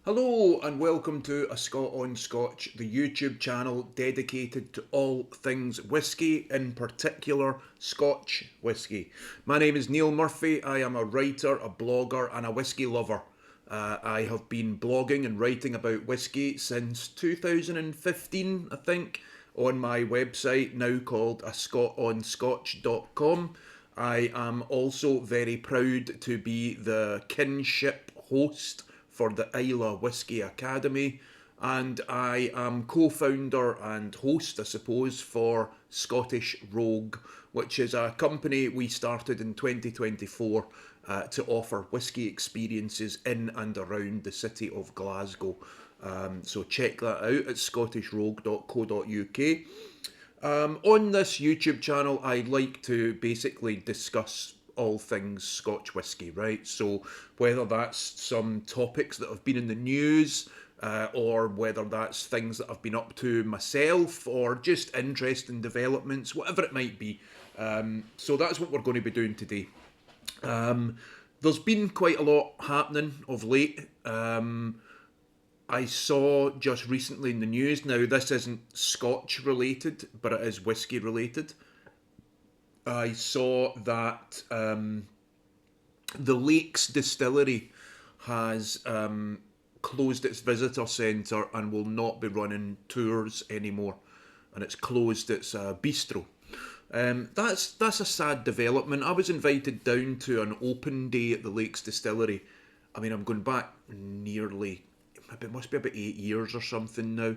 Hello and welcome to A Scot on Scotch, the YouTube channel dedicated to all things whisky, in particular Scotch whisky. My name is Neill Murphy. I am a writer, a blogger and a whisky lover. I have been blogging and writing about whisky since 2015, I think, on my website now called ascotonscotch.com. I am also very proud to be the kinship host for the Islay Whisky Academy, and I am co-founder and host, I suppose, for Scottish Rogue, which is a company we started in 2024 to offer whisky experiences in and around the city of Glasgow. So check that out at scotishrogue.co.uk. On this YouTube channel, I like to basically discuss all things Scotch whisky, right? So whether that's some topics that have been in the news, or whether that's things that I've been up to myself, or just interesting developments, whatever it might be. So that's what we're going to be doing today. There's been quite a lot happening of late. I saw just recently in the news, now this isn't Scotch related, but it is whisky related. I saw that the Lakes Distillery has closed its visitor centre and will not be running tours anymore, and it's closed its bistro. That's a sad development. I was invited down to an open day at the Lakes Distillery. I mean, I'm going back nearly, it must be about 8 years or something now.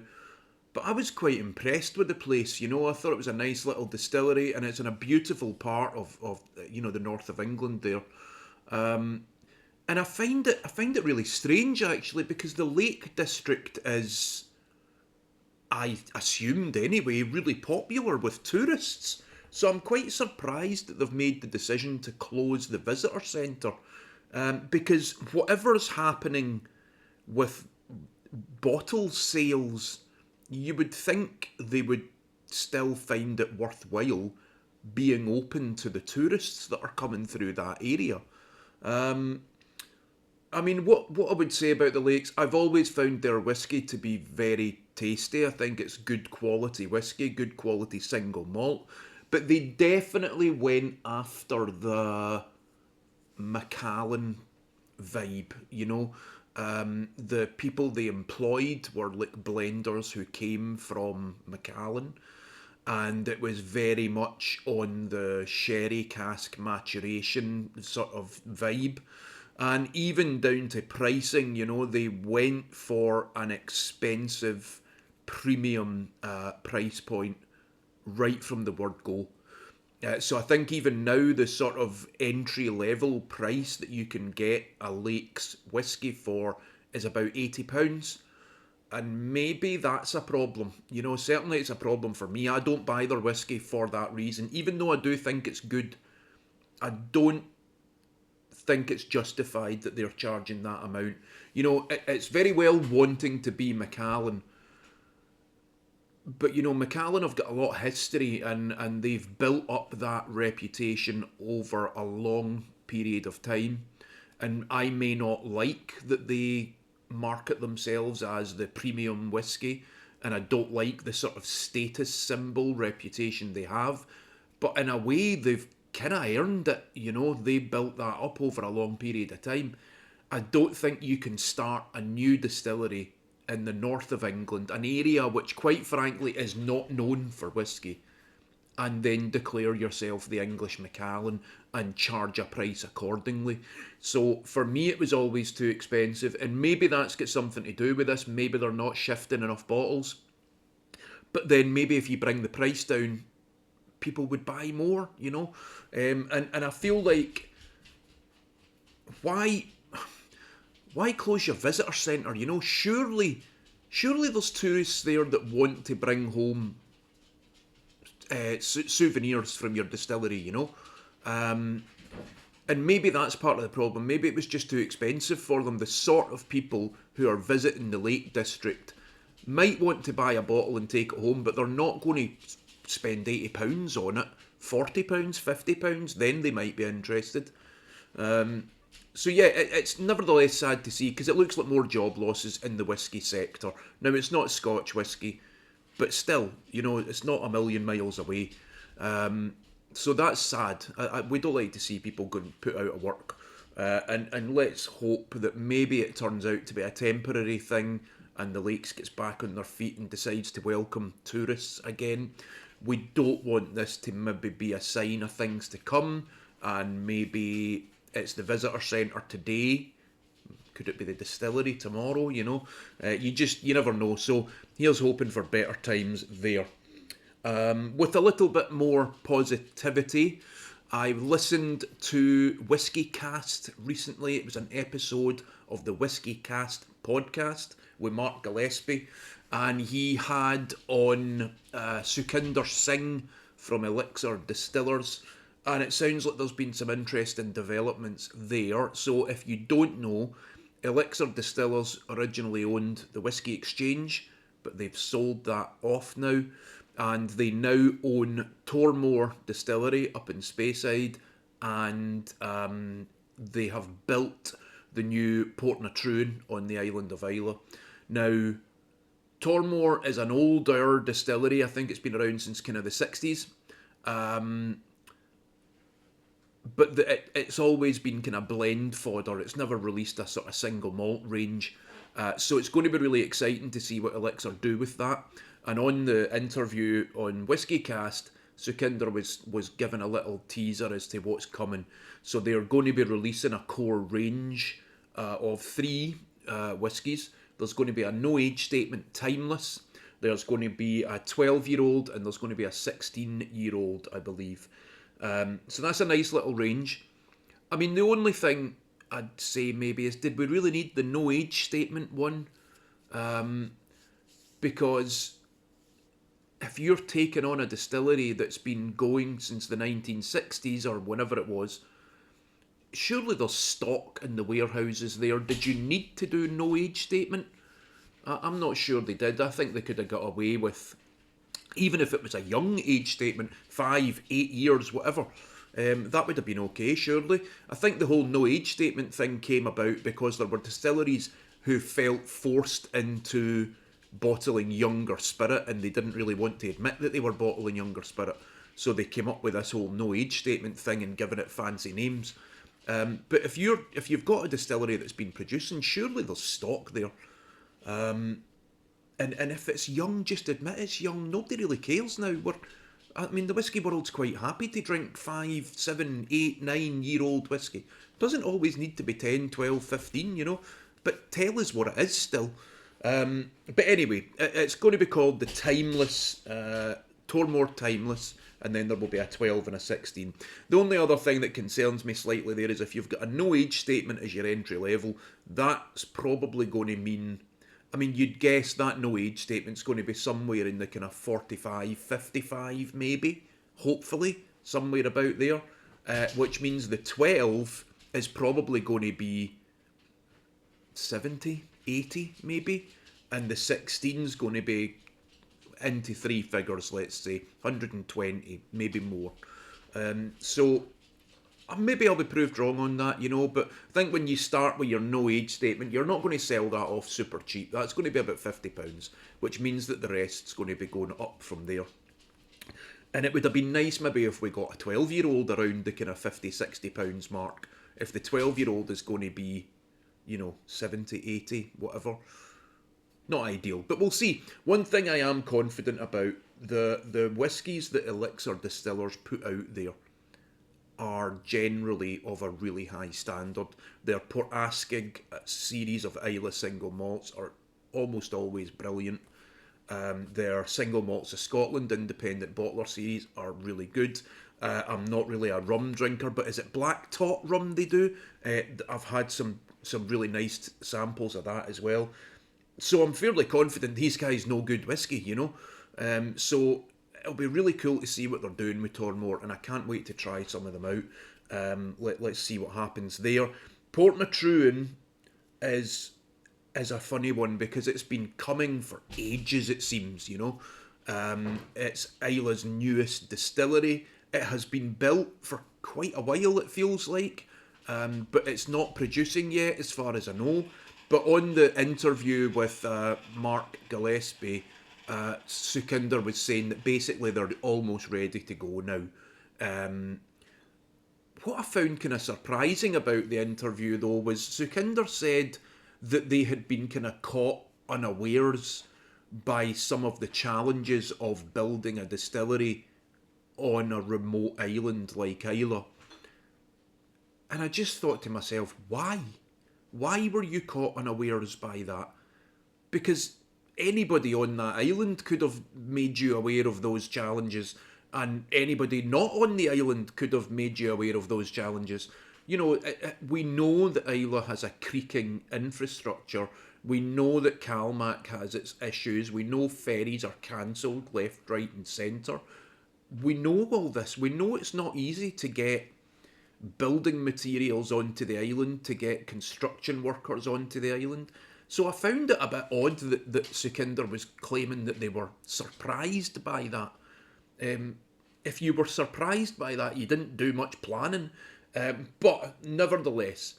But I was quite impressed with the place, you know. I thought it was a nice little distillery, and it's in a beautiful part of the north of England there. And I find it really strange actually, because the Lake District is, I assumed anyway, really popular with tourists. So I'm quite surprised that they've made the decision to close the visitor centre, because whatever's happening with bottle sales, you would think they would still find it worthwhile being open to the tourists that are coming through that area. I mean, what I would say about the Lakes, I've always found their whiskey to be very tasty. I think it's good quality whiskey, good quality single malt. But they definitely went after the Macallan vibe, you know. The people they employed were like blenders who came from Macallan, and it was very much on the sherry cask maturation sort of vibe. And even down to pricing, you know, they went for an expensive premium price point right from the word go. So I think even now the sort of entry level price that you can get a Lakes whiskey for is about £80. And maybe that's a problem. You know, certainly it's a problem for me. I don't buy their whiskey for that reason. Even though I do think it's good, I don't think it's justified that they're charging that amount. You know, it's very well wanting to be Macallan, but you know, Macallan have got a lot of history, and they've built up that reputation over a long period of time. And I may not like that they market themselves as the premium whiskey, and I don't like the sort of status symbol reputation they have. But in a way, they've kind of earned it. You know, they built that up over a long period of time. I don't think you can start a new distillery in the north of England, an area which quite frankly is not known for whisky, and then declare yourself the English Macallan and charge a price accordingly. So for me it was always too expensive, and maybe that's got something to do with this. Maybe they're not shifting enough bottles, but then maybe if you bring the price down, people would buy more, you know. And I feel like, why close your visitor centre? You know, surely there's tourists there that want to bring home souvenirs from your distillery, you know. And maybe that's part of the problem. Maybe it was just too expensive for them. The sort of people who are visiting the Lake District might want to buy a bottle and take it home, but they're not going to spend £80 on it. £40, £50, then they might be interested. So yeah, it's nevertheless sad to see because it looks like more job losses in the whisky sector. Now it's not Scotch whisky, but still, it's not a million miles away. So that's sad. We don't like to see people going put out of work. And let's hope that maybe it turns out to be a temporary thing and the Lakes gets back on their feet and decides to welcome tourists again. We don't want this to maybe be a sign of things to come, and maybe it's the visitor centre today. Could it be the distillery tomorrow? You never know. So here's hoping for better times there. With a little bit more positivity, I listened to Whisky Cast recently. It was an episode of the Whisky Cast podcast with Mark Gillespie, and he had on Sukhinder Singh from Elixir Distillers, and it sounds like there's been some interesting developments there. So if you don't know, Elixir Distillers originally owned the Whisky Exchange, but they've sold that off now, and they now own Tormore Distillery up in Speyside, and they have built the new Port na Trwyn on the island of Islay. Now, Tormore is an older distillery. I think it's been around since kind of the 60s. But it's always been kind of blend fodder. It's never released a sort of single malt range. So it's going to be really exciting to see what Elixir do with that. And on the interview on Whisky Cast, Sukhinder was given a little teaser as to what's coming. So they're going to be releasing a core range of 3 whiskies. There's going to be a no-age statement Timeless. There's going to be a 12-year-old, and there's going to be a 16-year-old, I believe. So that's a nice little range. I mean, the only thing I'd say maybe is, did we really need the no-age statement one? Because if you're taking on a distillery that's been going since the 1960s or whenever it was, surely there's stock in the warehouses there. Did you need to do no age statement? I'm not sure they did. I think they could have got away with, even if it was a young age statement, 5, 8 years, whatever. That would have been okay, surely. I think the whole no age statement thing came about because there were distilleries who felt forced into bottling younger spirit, and they didn't really want to admit that they were bottling younger spirit. So they came up with this whole no age statement thing and giving it fancy names. But if you've got a distillery that's been producing, surely there's stock there. And if it's young, just admit it's young. Nobody really cares now. The whiskey world's quite happy to drink 5, 7, 8, 9-year-old whiskey. Doesn't always need to be 10, 12, 15, But tell us what it is still. But anyway, it's going to be called the Timeless, Tormore Timeless, and then there will be a 12 and a 16. The only other thing that concerns me slightly there is if you've got a no age statement as your entry level, that's probably going to mean, you'd guess that no age statement's going to be somewhere in the kind of 45, 55 maybe, hopefully, somewhere about there, which means the 12 is probably going to be 70, 80 maybe, and the 16's going to be into 3 figures, let's say 120, maybe more. So maybe I'll be proved wrong on that, but I think when you start with your no age statement, you're not going to sell that off super cheap. That's going to be about £50, which means that the rest's going to be going up from there. And it would have been nice maybe if we got a 12-year-old around the kind of £50, £60 mark. If the 12-year-old is going to be 70, 80, whatever. Not ideal, but we'll see. One thing I am confident about, the whiskies that Elixir Distillers put out there are generally of a really high standard. Their Port Askig series of Islay single malts are almost always brilliant. Their single malts of Scotland independent bottler series are really good. I'm not really a rum drinker, but is it Black Tot rum they do? I've had some really nice samples of that as well. So I'm fairly confident these guys know good whiskey, So it'll be really cool to see what they're doing with Tormore, and I can't wait to try some of them out. Let's see what happens there. Port na Trwyn is a funny one because it's been coming for ages, it seems, It's Islay's newest distillery. It has been built for quite a while, it feels like. but it's not producing yet, as far as I know. But on the interview with Mark Gillespie, Sukinder was saying that basically they're almost ready to go now. What I found kind of surprising about the interview, though, was Sukinder said that they had been kind of caught unawares by some of the challenges of building a distillery on a remote island like Islay. And I just thought to myself, why? Why were you caught unawares by that? Because anybody on that island could have made you aware of those challenges, and anybody not on the island could have made you aware of those challenges. You know, we know that Islay has a creaking infrastructure. We know that Calmac has its issues. We know ferries are cancelled left, right and centre. We know all this. We know it's not easy to get building materials onto the island, to get construction workers onto the island. So I found it a bit odd that Sukinder was claiming that they were surprised by that. If you were surprised by that, you didn't do much planning. But nevertheless,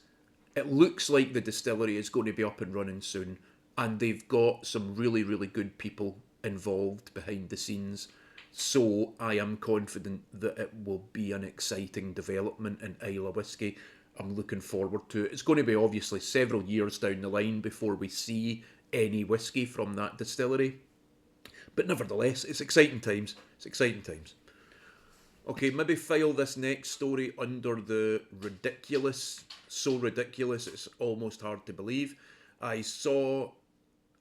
it looks like the distillery is going to be up and running soon, and they've got some really, really good people involved behind the scenes. So I am confident that it will be an exciting development in Islay Whisky. I'm looking forward to it. It's going to be obviously several years down the line before we see any whisky from that distillery. But nevertheless, it's exciting times. It's exciting times. Okay, maybe file this next story under the ridiculous. So ridiculous, it's almost hard to believe. I saw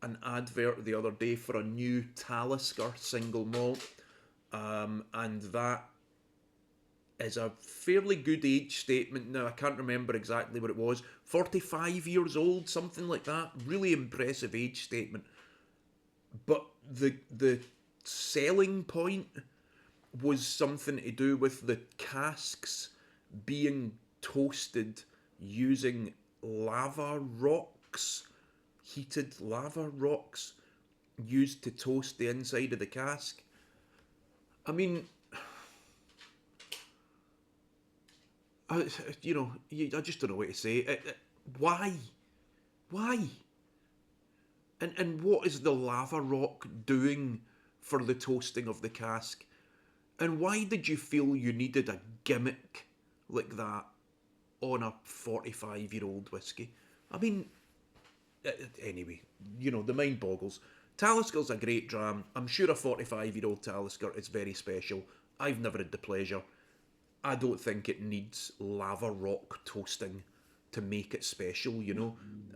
an advert the other day for a new Talisker single malt. And that is a fairly good age statement. Now, I can't remember exactly what it was. 45 years old, something like that. Really impressive age statement. But the selling point was something to do with the casks being toasted using lava rocks, heated lava rocks used to toast the inside of the cask. I mean, I just don't know what to say. Why? Why? And what is the lava rock doing for the toasting of the cask? And why did you feel you needed a gimmick like that on a 45-year-old whiskey? I mean, anyway, the mind boggles. Talisker's a great dram. I'm sure a 45-year-old Talisker is very special. I've never had the pleasure. I don't think it needs lava rock toasting to make it special,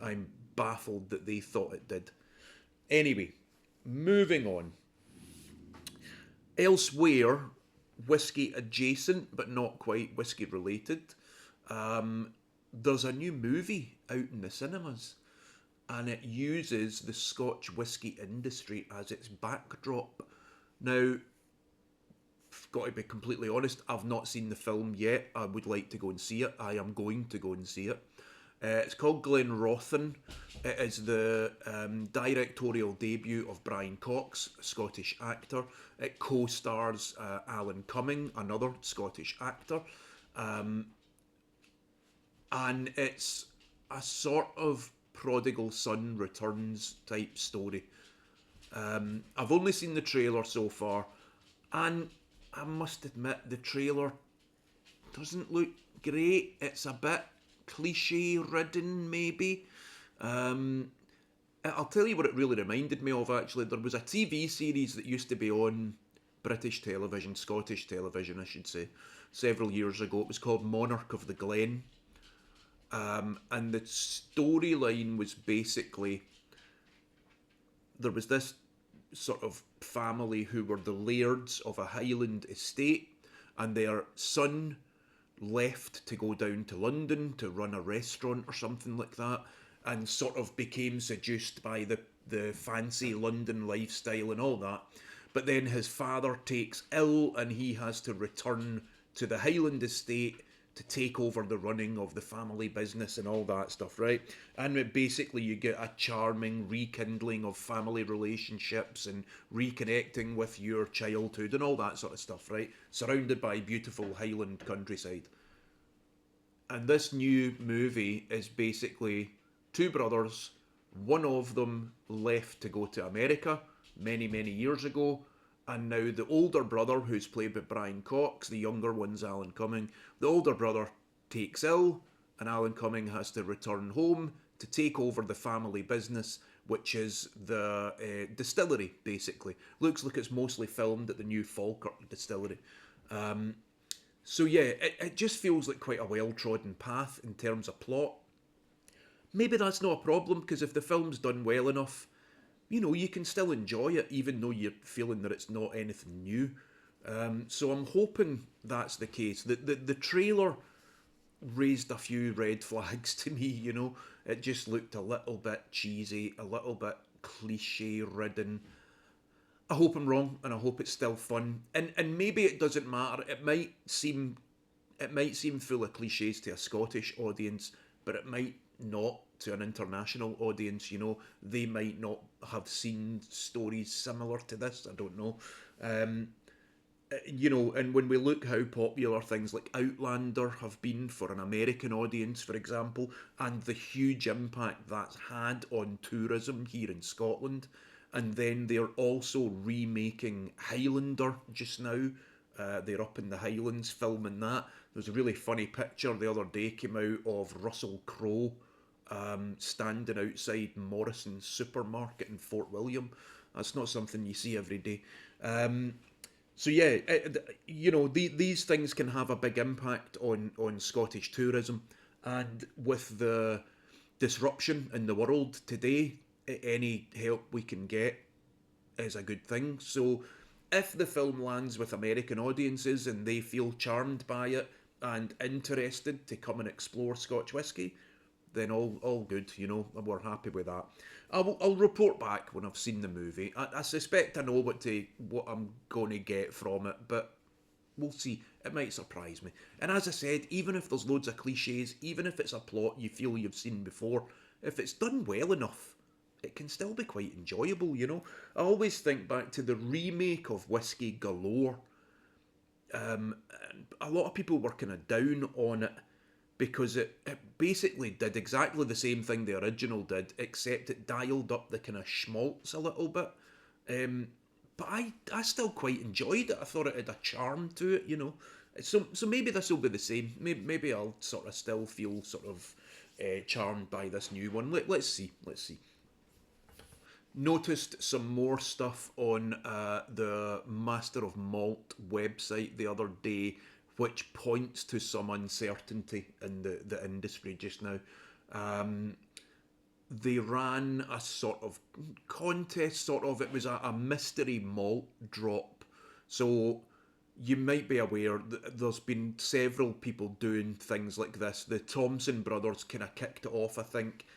I'm baffled that they thought it did. Anyway, moving on. Elsewhere, whiskey adjacent, but not quite whiskey related, there's a new movie out in the cinemas, and it uses the Scotch whisky industry as its backdrop. Now, I've got to be completely honest, I've not seen the film yet. I would like to go and see it. I am going to go and see it. It's called Glenrothan. It is the directorial debut of Brian Cox, a Scottish actor. It co-stars Alan Cumming, another Scottish actor. And it's a sort of prodigal son returns type story. I've only seen the trailer so far, and I must admit the trailer doesn't look great. It's a bit cliche ridden, maybe. I'll tell you what it really reminded me of, actually. There was a TV series that used to be on British television, Scottish television I should say, several years ago. It was called Monarch of the Glen. And the storyline was basically, there was this sort of family who were the lairds of a Highland estate, and their son left to go down to London to run a restaurant or something like that, and sort of became seduced by the fancy London lifestyle and all that. But then his father takes ill, and he has to return to the Highland estate to take over the running of the family business and all that stuff, right? And basically you get a charming rekindling of family relationships and reconnecting with your childhood and all that sort of stuff, right? Surrounded by beautiful Highland countryside. And this new movie is basically two brothers. One of them left to go to America many, many years ago. And now the older brother, who's played by Brian Cox, the younger one's Alan Cumming, the older brother takes ill, and Alan Cumming has to return home to take over the family business, which is the distillery, basically. Looks like it's mostly filmed at the new Falkirk distillery. So yeah, it just feels like quite a well-trodden path in terms of plot. Maybe that's not a problem, because if the film's done well enough, you can still enjoy it, even though you're feeling that it's not anything new. So I'm hoping that's the case. The trailer raised a few red flags to me. It just looked a little bit cheesy, a little bit cliche-ridden. I hope I'm wrong, and I hope it's still fun. And maybe it doesn't matter. It might seem full of cliches to a Scottish audience, but it might not to an international audience. They might not have seen stories similar to this. I don't know. And when we look how popular things like Outlander have been for an American audience, for example, and the huge impact that's had on tourism here in Scotland, and then they're also remaking Highlander just now. They're up in the Highlands filming that. There's a really funny picture the other day came out of Russell Crowe standing outside Morrison's supermarket in Fort William. That's not something you see every day. So yeah, these things can have a big impact on Scottish tourism, and with the disruption in the world today, any help we can get is a good thing. So if the film lands with American audiences and they feel charmed by it and interested to come and explore Scotch whisky, then all good, we're happy with that. I'll report back when I've seen the movie. I suspect I know what I'm going to get from it, but we'll see. It might surprise me. And as I said, even if there's loads of cliches, even if it's a plot you feel you've seen before, if it's done well enough, it can still be quite enjoyable, I always think back to the remake of Whiskey Galore. A lot of people were kind of down on it because it basically did exactly the same thing the original did, except it dialed up the kind of schmaltz a little bit. But I still quite enjoyed it. I thought it had a charm to it. So maybe this will be the same. Maybe I'll sort of still feel sort of charmed by this new one. Let's see. Noticed some more stuff on the Master of Malt website the other day, which points to some uncertainty in the industry just now. They ran a sort of contest, it was a mystery malt drop. So you might be aware that there's been several people doing things like this. The Thompson brothers kind of kicked it off, I think,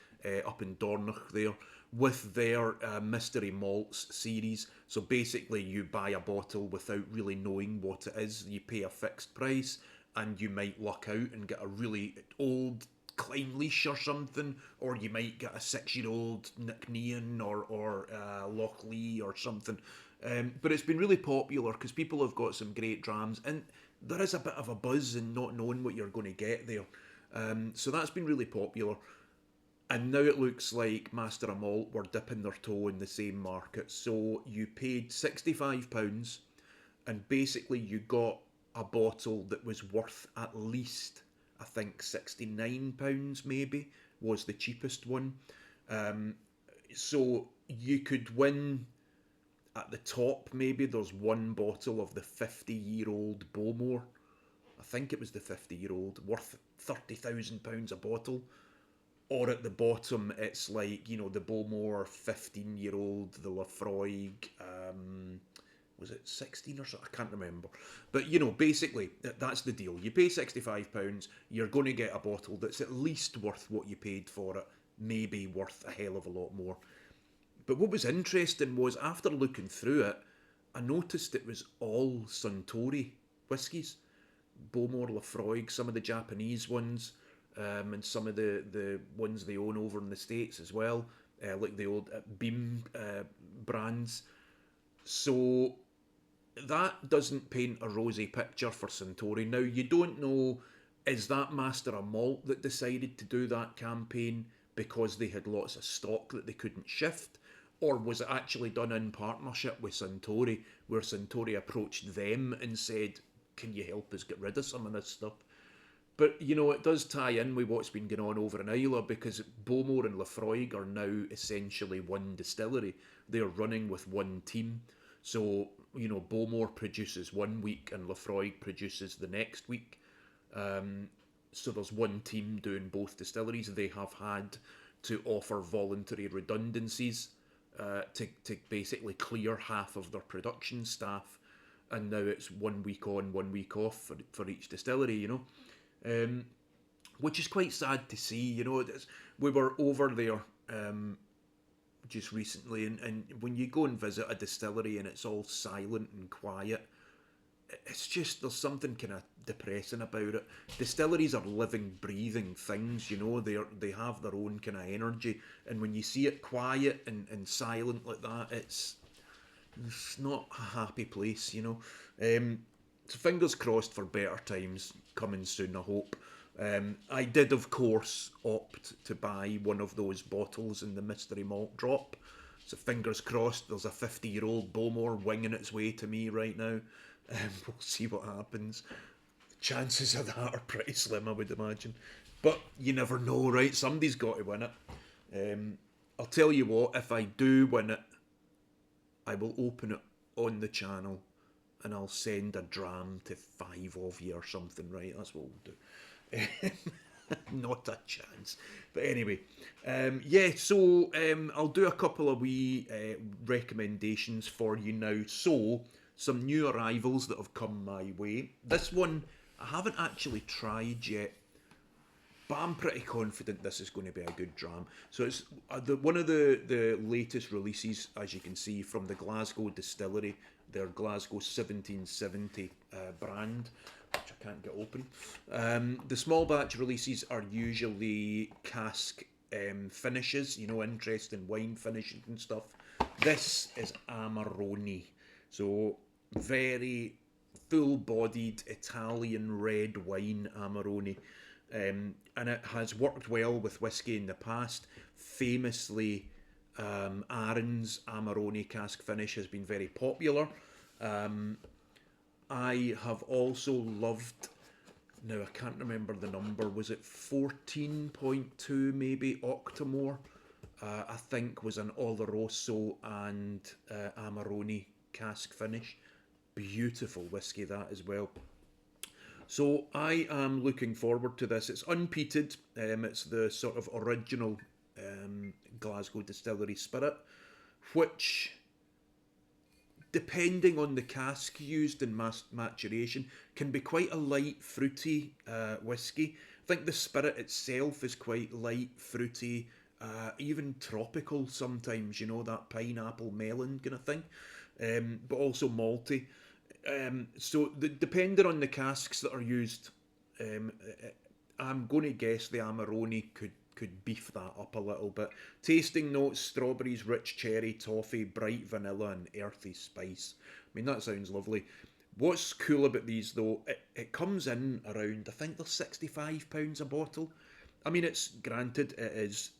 up in Dornoch there, with their mystery malts series. So basically you buy a bottle without really knowing what it is. You pay a fixed price and you might luck out and get a really old Clynelish or something, or you might get a 6-year-old Nicknean or Loch Lee or something. But it's been really popular because people have got some great drams, and there is a bit of a buzz in not knowing what you're going to get there. So that's been really popular. And now it looks like Master of Malt were dipping their toe in the same market. So you paid £65 and basically you got a bottle that was worth at least, I think, £69 maybe, was the cheapest one. So you could win at the top, maybe there's one bottle of the 50-year-old Bowmore. I think it was the 50-year-old, worth £30,000 a bottle. Or at the bottom, it's like, the Bowmore 15-year-old, the Lafroig, was it 16 or so? I can't remember. But, basically, that's the deal. You pay £65, you're going to get a bottle that's at least worth what you paid for it, maybe worth a hell of a lot more. But what was interesting was, after looking through it, I noticed it was all Suntory whiskies. Bowmore, Lafroig, some of the Japanese ones, and some of the ones they own over in the States as well, like the old Beam brands. So that doesn't paint a rosy picture for Suntory. Now, you don't know Is that Master of Malt that decided to do that campaign because they had lots of stock that they couldn't shift? Or was it actually done in partnership with Suntory, where Suntory approached them and said, can you help us get rid of some of this stuff? But, you know, it does tie in with what's been going on over in Islay, because Bowmore and Laphroaig are now essentially one distillery. They're running with one team. So, you know, Bowmore produces one week and Laphroaig produces the next week. So there's one team doing both distilleries. They have had to offer voluntary redundancies to basically clear half of their production staff. And now it's 1 week on, 1 week off for each distillery, you know. Which is quite sad to see, you know. We were over there just recently, and when you go and visit a distillery and it's all silent and quiet, it's just, there's something kind of depressing about it. Distilleries are living, breathing things, you know. They have their own kind of energy, and when you see it quiet and silent like that, it's not a happy place, you know. So fingers crossed for better times coming soon, I hope. I did, of course, opt to buy one of those bottles in the mystery malt drop. So fingers crossed, there's a 50-year-old Bowmore winging its way to me right now. We'll see what happens. Chances of that are pretty slim, I would imagine. But you never know, right? Somebody's got to win it. I'll tell you what, if I do win it, I will open it on the channel and I'll send a dram to 5 of you or something, right? That's what we'll do. Not a chance. But anyway, so I'll do a couple of wee recommendations for you now. So, some new arrivals that have come my way. This one I haven't actually tried yet, but I'm pretty confident this is going to be a good dram. So it's one of the latest releases, as you can see, from the Glasgow Distillery, their Glasgow 1770 brand, which I can't get open. The small batch releases are usually cask finishes, you know, interesting wine finishes and stuff. This is Amarone, so very full-bodied Italian red wine Amarone. And it has worked well with whiskey in the past. Famously, Aaron's Amarone cask finish has been very popular. I have also loved, now I can't remember the number, was it 14.2 maybe, Octomore, I think was an Oloroso and Amarone cask finish. Beautiful whiskey that as well. So I am looking forward to this. It's unpeated. It's the sort of original Glasgow Distillery spirit, which, depending on the cask used in maturation, can be quite a light, fruity whiskey. I think the spirit itself is quite light, fruity, even tropical sometimes, you know, that pineapple melon kind of thing, but also malty. So depending on the casks that are used, I'm going to guess the Amarone could beef that up a little bit. Tasting notes: strawberries, rich cherry, toffee, bright vanilla and earthy spice. I mean, that sounds lovely. What's cool about these though, it comes in around, I think they're £65 a bottle. I mean, it's granted, it is,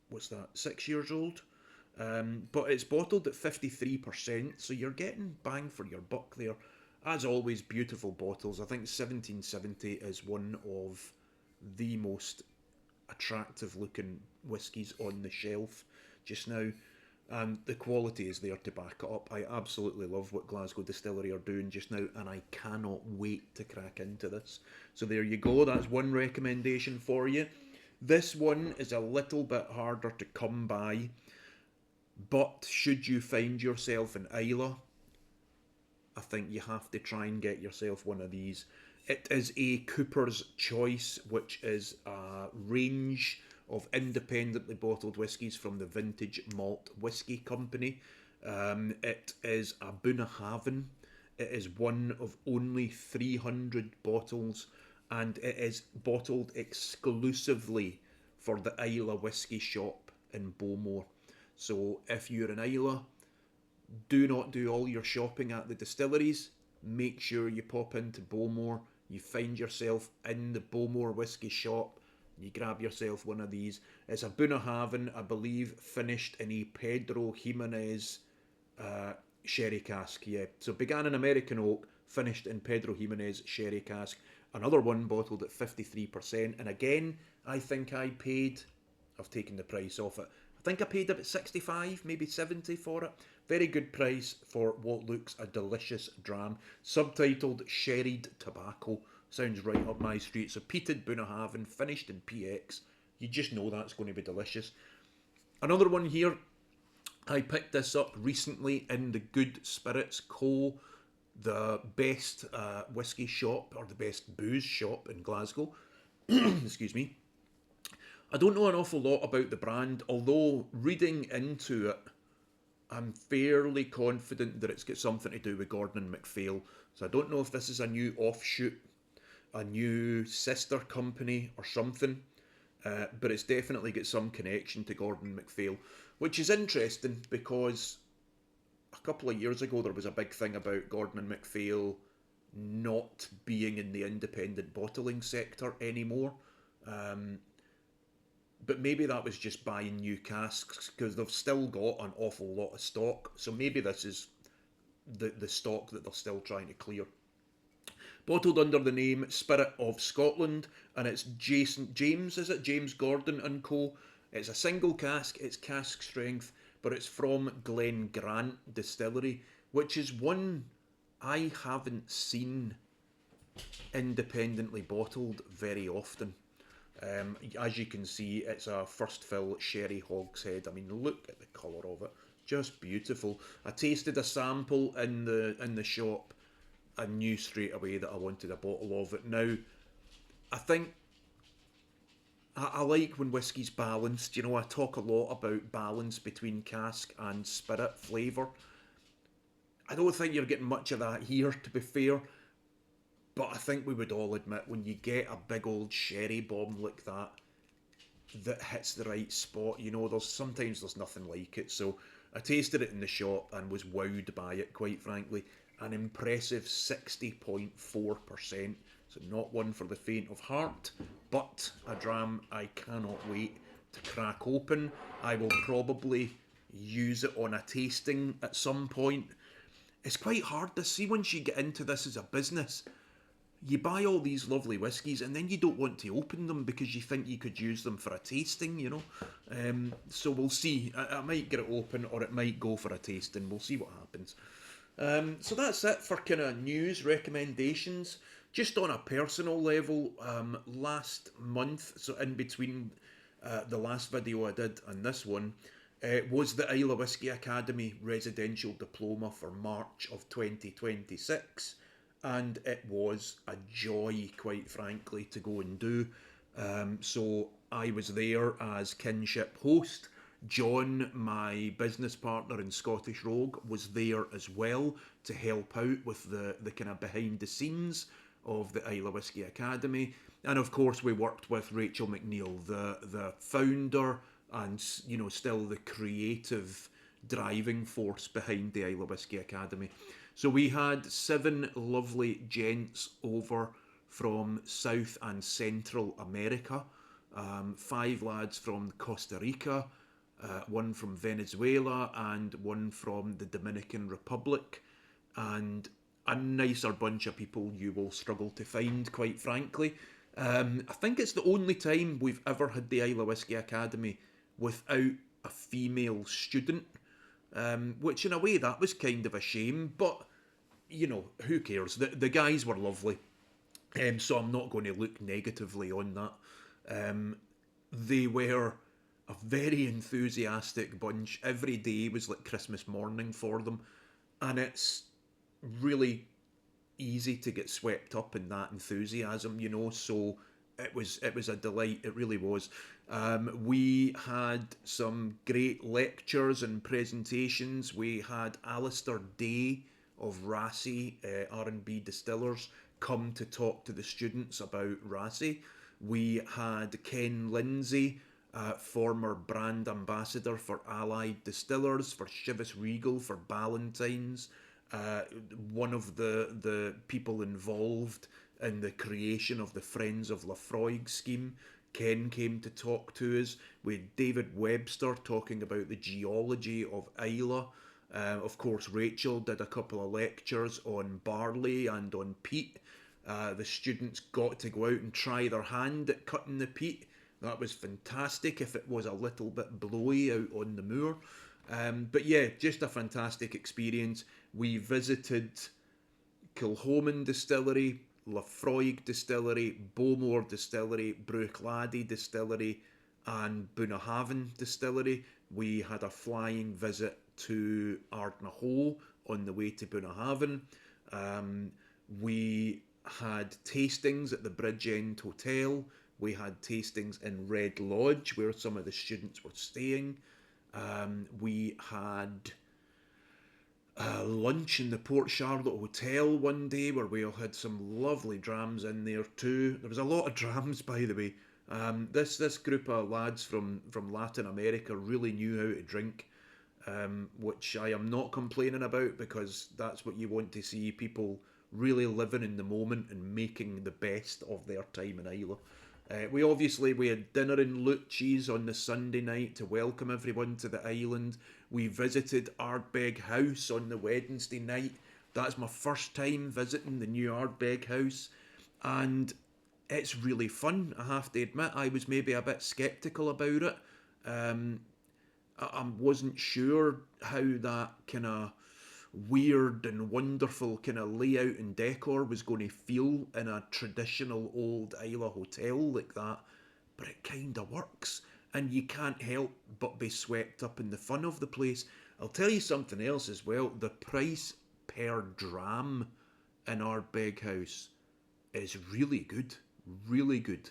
what's that, 6 years old? But it's bottled at 53%, so you're getting bang for your buck there. As always, beautiful bottles. I think 1770 is one of the most attractive looking whiskies on the shelf just now, and the quality is there to back it up. I absolutely love what Glasgow Distillery are doing just now, and I cannot wait to crack into this. So there you go, that's one recommendation for you. This one is a little bit harder to come by, but should you find yourself in Islay, I think you have to try and get yourself one of these. It is a Cooper's Choice, which is a range of independently bottled whiskies from the Vintage Malt Whisky Company. It is a Bunnahabhain. It is one of only 300 bottles, and it is bottled exclusively for the Islay Whisky Shop in Bowmore. So if you're in Islay, do not do all your shopping at the distilleries. Make sure you pop into Bowmore, you find yourself in the Bowmore Whisky shop, you grab yourself one of these. It's a Bunnahabhain, I believe, finished in a Pedro Jimenez sherry cask, yeah. So began in American oak, finished in Pedro Jimenez sherry cask. Another one bottled at 53%. And again, I think I paid, I've taken the price off it, I think I paid about 65, maybe 70 for it. Very good price for what looks a delicious dram. Subtitled Sherried Tobacco. Sounds right up my street. So peated Bunnahabhain, finished in PX. You just know that's going to be delicious. Another one here, I picked this up recently in the Good Spirits Co., the best whisky shop, or the best booze shop in Glasgow. Excuse me. I don't know an awful lot about the brand, although reading into it, I'm fairly confident that it's got something to do with Gordon and MacPhail. So I don't know if this is a new offshoot, a new sister company or something, but it's definitely got some connection to Gordon and MacPhail, which is interesting because a couple of years ago there was a big thing about Gordon and MacPhail not being in the independent bottling sector anymore. But maybe that was just buying new casks because they've still got an awful lot of stock. So maybe this is the stock that they're still trying to clear. Bottled under the name Spirit of Scotland, and it's James Gordon and Co. It's a single cask, it's cask strength, but it's from Glen Grant Distillery, which is one I haven't seen independently bottled very often. As you can see, it's a first fill sherry hogshead. I mean, look at the colour of it, just beautiful. I tasted a sample in the shop. I knew straight away that I wanted a bottle of it. Now, I think I like when whiskey's balanced. You know, I talk a lot about balance between cask and spirit flavour. I don't think you're getting much of that here, to be fair. But I think we would all admit when you get a big old sherry bomb like that that hits the right spot, you know, sometimes there's nothing like it. So I tasted it in the shop and was wowed by it, quite frankly. An impressive 60.4%. So not one for the faint of heart, but a dram I cannot wait to crack open. I will probably use it on a tasting at some point. It's quite hard to see once you get into this as a business. You buy all these lovely whiskies and then you don't want to open them because you think you could use them for a tasting, you know. So we'll see. I might get it open or it might go for a tasting. We'll see what happens. So that's it for kind of news recommendations. Just on a personal level, last month, so in between the last video I did and this one, was the Islay Whisky Academy Residential Diploma for March of 2026. And it was a joy, quite frankly, to go and do. So I was there as kinship host. John, my business partner in Scottish Rogue, was there as well to help out with the kind of behind the scenes of the Islay Whisky Academy. And of course we worked with Rachel McNeil, the founder and, you know, still the creative driving force behind the Islay Whisky Academy. So we had 7 lovely gents over from South and Central America, 5 lads from Costa Rica, 1 from Venezuela and 1 from the Dominican Republic, and a nicer bunch of people you will struggle to find, quite frankly. I think it's the only time we've ever had the Islay Whisky Academy without a female student, which in a way that was kind of a shame, but you know, who cares? The guys were lovely, so I'm not going to look negatively on that. They were a very enthusiastic bunch. Every day was like Christmas morning for them, and it's really easy to get swept up in that enthusiasm, you know, so it was a delight, it really was. We had some great lectures and presentations. We had Alistair Day of Rassy R&B Distillers come to talk to the students about Rassy. We had Ken Lindsay, former brand ambassador for Allied Distillers, for Chivas Regal, for Ballantine's, one of the people involved in the creation of the Friends of Lafroig scheme. Ken came to talk to us. We had David Webster talking about the geology of Islay. Of course, Rachel did a couple of lectures on barley and on peat. The students got to go out and try their hand at cutting the peat. That was fantastic if it was a little bit blowy out on the moor. But yeah, just a fantastic experience. We visited Kilchoman Distillery, Lafroig Distillery, Bowmore Distillery, Bruichladdich Distillery, and Bunnahabhain Distillery. We had a flying visit to Ardnahoe on the way to Bunnahabhain. We had tastings at the Bridgend Hotel. We had tastings in Red Lodge, where some of the students were staying. We had lunch in the Port Charlotte Hotel one day, where we all had some lovely drams in there too. There was a lot of drams, by the way. This group of lads from Latin America really knew how to drink, which I am not complaining about, because that's what you want to see, people really living in the moment and making the best of their time in Islay. We had dinner in Lucci's on the Sunday night to welcome everyone to the island. We visited Ardbeg House on the Wednesday night. That's my first time visiting the new Ardbeg House, and it's really fun. I have to admit, I was maybe a bit sceptical about it. I wasn't sure how that kind of weird and wonderful kind of layout and decor was going to feel in a traditional old Islay hotel like that, but it kind of works, and you can't help but be swept up in the fun of the place. I'll tell you something else as well. The price per dram in our big house is really good, really good.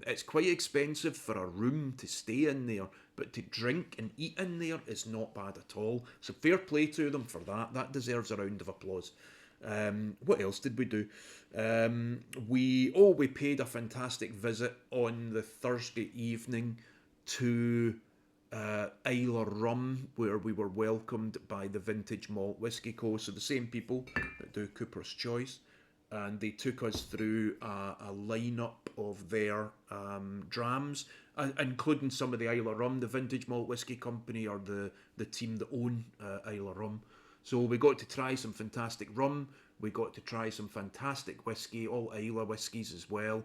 It's quite expensive for a room to stay in there, but to drink and eat in there is not bad at all. So fair play to them for that. That deserves a round of applause. What else did we do? We paid a fantastic visit on the Thursday evening to Islay Rum, where we were welcomed by the Vintage Malt Whisky Co. So the same people that do Cooper's Choice. And they took us through a lineup of their drams, including some of the Islay Rum. The Vintage Malt Whisky Company are the team that own Islay Rum. So we got to try some fantastic rum. We got to try some fantastic whisky, all Islay whiskies as well.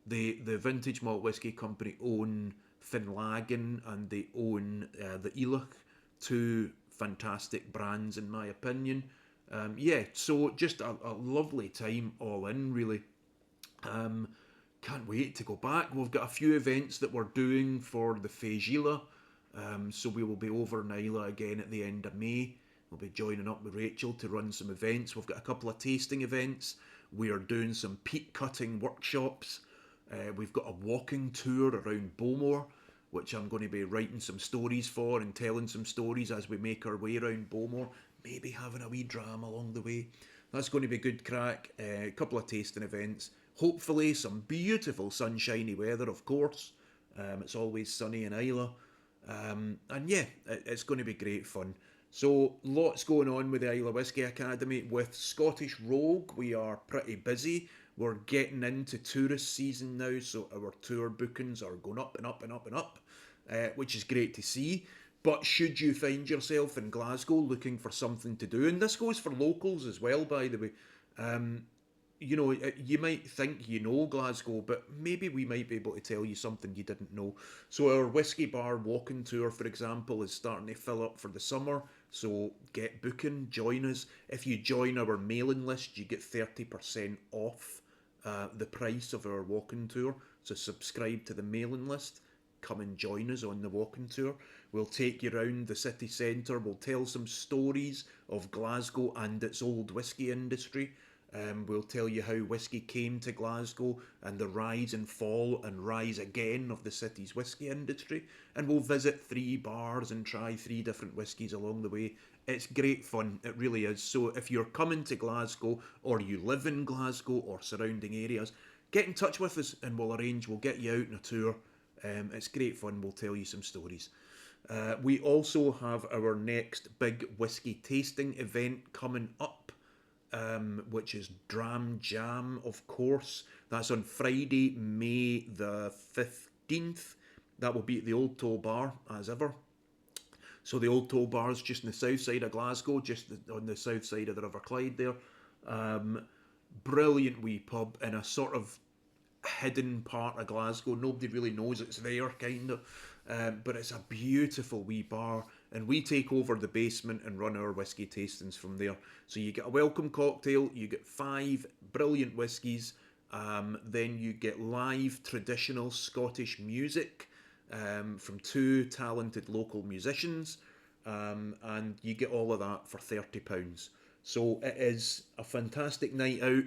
The Vintage Malt Whisky Company own Finlagan and they own the Elixir, two fantastic brands in my opinion. So just a lovely time all in, really. Can't wait to go back. We've got a few events that we're doing for the Fégila. So we will be over in Islay again at the end of May. We'll be joining up with Rachel to run some events. We've got a couple of tasting events. We are doing some peat cutting workshops. We've got a walking tour around Bowmore, which I'm going to be writing some stories for and telling some stories as we make our way around Bowmore. Maybe having a wee dram along the way. That's going to be good crack. A couple of tasting events. Hopefully some beautiful sunshiny weather, of course. It's always sunny in Islay. It's going to be great fun. So lots going on with the Islay Whisky Academy. With Scottish Rogue, we are pretty busy. We're getting into tourist season now, so our tour bookings are going up and up and up and up, which is great to see. But should you find yourself in Glasgow looking for something to do, and this goes for locals as well, by the way, you might think you know Glasgow, but maybe we might be able to tell you something you didn't know. So our Whisky Bar walking tour, for example, is starting to fill up for the summer, so get booking, join us. If you join our mailing list, you get 30% off the price of our walking tour, so subscribe to the mailing list. Come and join us on the walking tour. We'll take you around the city centre. We'll tell some stories of Glasgow and its old whisky industry. We'll tell you how whisky came to Glasgow and the rise and fall and rise again of the city's whisky industry. And we'll visit 3 bars and try 3 different whiskies along the way. It's great fun, it really is. So if you're coming to Glasgow or you live in Glasgow or surrounding areas, get in touch with us and we'll get you out on a tour. It's great fun. We'll tell you some stories. We also have our next big whisky tasting event coming up which is Dram Jam, of course. That's on Friday, May the 15th. That will be at the Old Toll Bar, as ever. So the Old Toll Bar is just on the south side of Glasgow, just on the south side of the River Clyde there. Brilliant wee pub in a sort of hidden part of Glasgow. Nobody really knows it's there, kind of. But it's a beautiful wee bar, and we take over the basement and run our whiskey tastings from there. So you get a welcome cocktail, you get 5 brilliant whiskies, then you get live traditional Scottish music from 2 talented local musicians, and you get all of that for £30. So it is a fantastic night out.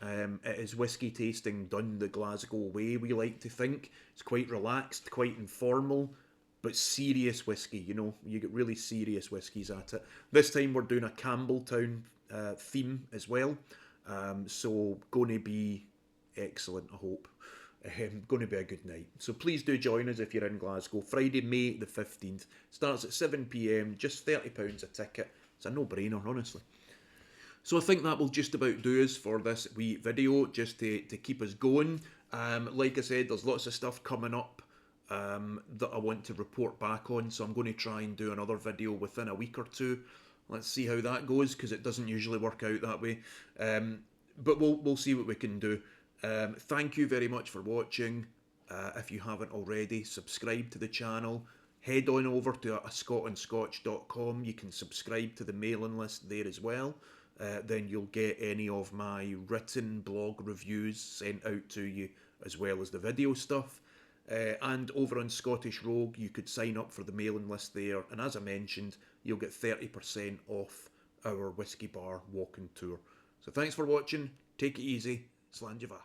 It is whiskey tasting done the Glasgow way, we like to think. It's quite relaxed, quite informal, but serious whiskey, you know. You get really serious whiskies at it. This time we're doing a Campbelltown theme as well. So going to be excellent, I hope. Going to be a good night. So please do join us if you're in Glasgow. Friday, May the 15th. Starts at 7 p.m, just £30 a ticket. It's a no-brainer, honestly. So I think that will just about do us for this wee video, just to keep us going. Like I said, there's lots of stuff coming up that I want to report back on, so I'm going to try and do another video within a week or two. Let's see how that goes, because it doesn't usually work out that way. But we'll see what we can do. Thank you very much for watching. If you haven't already, subscribe to the channel. Head on over to scotandscotch.com. You can subscribe to the mailing list there as well. Then you'll get any of my written blog reviews sent out to you, as well as the video stuff. And over on Scottish Rogue, you could sign up for the mailing list there, and as I mentioned, you'll get 30% off our whiskey bar walking tour. So thanks for watching, take it easy, Slanjava.